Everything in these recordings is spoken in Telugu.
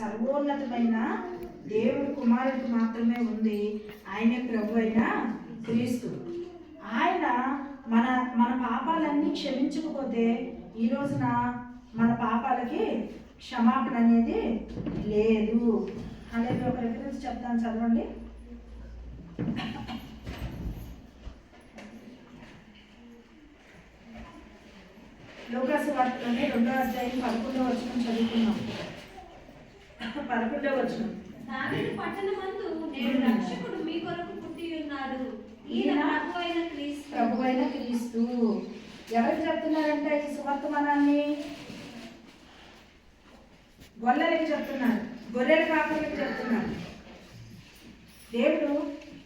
సర్వోన్నతమైన దేవుడు కుమారుడికి మాత్రమే ఉంది. ఆయనే ప్రభు అయిన క్రీస్తు. ఆయన మన మన పాపాలన్నీ క్షమించకపోతే ఈ రోజున మన పాపాలకి క్షమాపణ అనేది లేదు. అనేది ఒక రిఫరెన్స్ చెప్తాను, చదవండి. లూకాసు వార్తలోనే 2వ అధ్యాయం 11వ వచనం చదువుకున్నాం. 11వ వచనం, దావీదు పట్టణమందు నేడు రక్షకుడు మీ కొరకు పుట్టి ఉన్నాడు, ఈయన ప్రభువైన క్రీస్తు. ఎవరికి చెప్తున్నారంటే ఈ సువర్తమానాన్ని? గొల్లలకి చెప్తున్నారు, గొర్రెల కాపరులకు చెప్తున్నారు. దేవుడు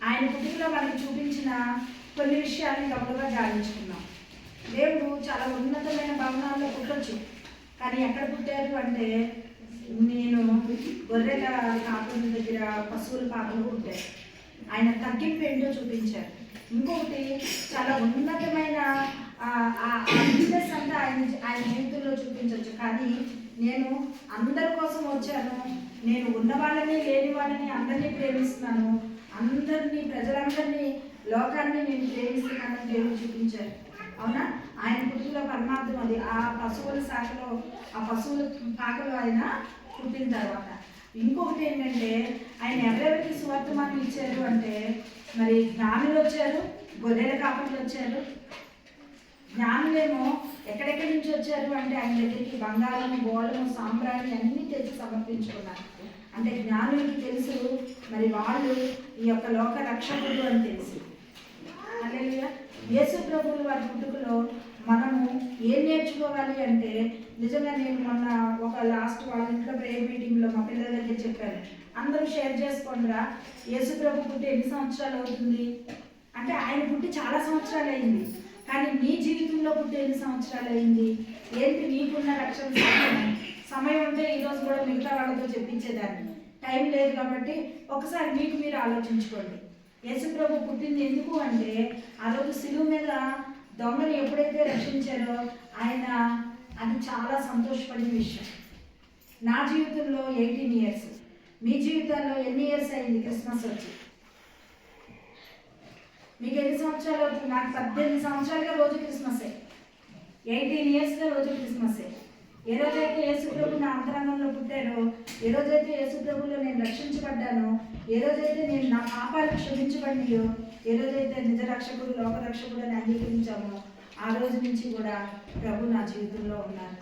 ఆయన పుట్టుకలో మనకి చూపించిన కొన్ని విషయాలను గమనిగా గాలించుకున్నాం. దేవుడు చాలా ఉన్నతమైన భవనాల్లో పుట్టొచ్చు, కానీ ఎక్కడ పుట్టారు అంటే నేను గొర్రెల కాపుల దగ్గర పశువుల పాకలో పుట్టారు. ఆయన తగ్గింపు ఏంటో చూపించారు. ఇంకొకటి చాలా ఉన్నతమైన బిజినెస్ అంతా ఆయన జీవితంలో చూపించవచ్చు. కానీ నేను అందరి కోసం వచ్చాను, నేను ఉన్న వాళ్ళని లేని వాళ్ళని అందరినీ ప్రేమిస్తున్నాను, అందరినీ ప్రజలందరినీ లోకాన్ని నేను ప్రేమిస్తున్నానని దేవుడు చూపించారు. అవునా? ఆయన పుట్టుకలో పరమార్థం అది. ఆ పశువుల శాఖలో, ఆ పశువుల పాకలో ఆయన పుట్టిన తర్వాత ఇంకొకటి ఏంటంటే ఆయన ఎవరెవరికి సువర్తమానం ఇచ్చారు అంటే, మరి జ్ఞానులు వచ్చారు, గొర్రెల కాపరులు వచ్చారు. జ్ఞానులేమో ఎక్కడెక్కడి నుంచి వచ్చారు అంటే ఆయన దగ్గరికి బంగారం, గోళము, సాంబ్రాణి అన్నీ తెచ్చి సమర్పించుకున్నారు. అంటే జ్ఞానులకి తెలుసు మరి వాళ్ళు ఈ యొక్క లోక రక్షకుడు అని తెలుసు. హల్లెలూయా. యేసు ప్రభువుల వారి పుట్టుకలో మనము ఏం నేర్చుకోవాలి అంటే, నిజంగా నేను మొన్న ఒక లాస్ట్ వాళ్ళ ఇంట్లో ప్రేయర్ మీటింగ్లో మా పిల్లల దగ్గర చెప్పాను, అందరూ షేర్ చేసుకోండిరా, యేసు ప్రభు పుట్టి ఎన్ని సంవత్సరాలు అవుతుంది అంటే, ఆయన పుట్టి చాలా సంవత్సరాలు అయింది, కానీ నీ జీవితంలో పుట్టి ఎన్ని సంవత్సరాలు అయింది? ఏంటి నీకున్న రక్షణ సమయం ఉంటే ఈరోజు కూడా మిగతా వాళ్ళతో చెప్పించేదాన్ని. టైం లేదు కాబట్టి ఒకసారి మీకు మీరు ఆలోచించుకోండి. యేసు ప్రభు పుట్టింది ఎందుకు అంటే, ఆ రోజు శిలువ మీద దొంగలు ఎప్పుడైతే రక్షించారో ఆయన అది చాలా సంతోషపడిన విషయం. నా జీవితంలో 18 ఇయర్స్, మీ జీవితాల్లో ఎన్ని ఇయర్స్ అయింది క్రిస్మస్ వచ్చి? మీకు ఎన్ని సంవత్సరాలు అవుతుంది? నాకు 18 సంవత్సరాలుగా రోజు క్రిస్మసే. 18 ఇయర్స్గా రోజు క్రిస్మసే. ఏ రోజైతే యేసు ప్రభు నా అంతరంగంలో పుట్టారో, ఏ రోజైతే యేసు ప్రభులో నేను రక్షించబడ్డానో, ఏ రోజైతే నేను నా పాపాలు క్షమించబడినాయో, ఏ రోజైతే నిజ రక్షకుడు, లోక రక్షకుడు అని అంగీకరించామో, ఆ రోజు నుంచి కూడా ప్రభు నా జీవితంలో ఉన్నారు.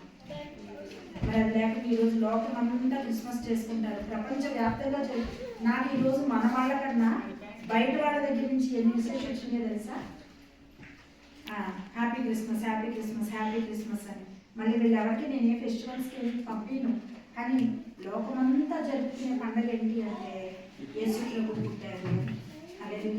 మరి అది లేకపోతే ఈరోజు లోకం అంతా క్రిస్మస్ చేసుకుంటారు, ప్రపంచవ్యాప్తంగా. నాకు ఈరోజు మన వాళ్ళ కన్నా బయట వాళ్ళ దగ్గర నుంచి ఎన్ని మెసేజ్ వచ్చినాయో తెలుసా? Happy Christmas, happy Christmas, happy Christmas అని. మళ్ళీ వీళ్ళెవరికి నేను ఏ ఫెస్టివల్స్కి పంపిను, కానీ లోకమంతా జరుపుకునే పండుగ ఏంటి అంటే యేసు ప్రభు పుట్టారు. అలాగే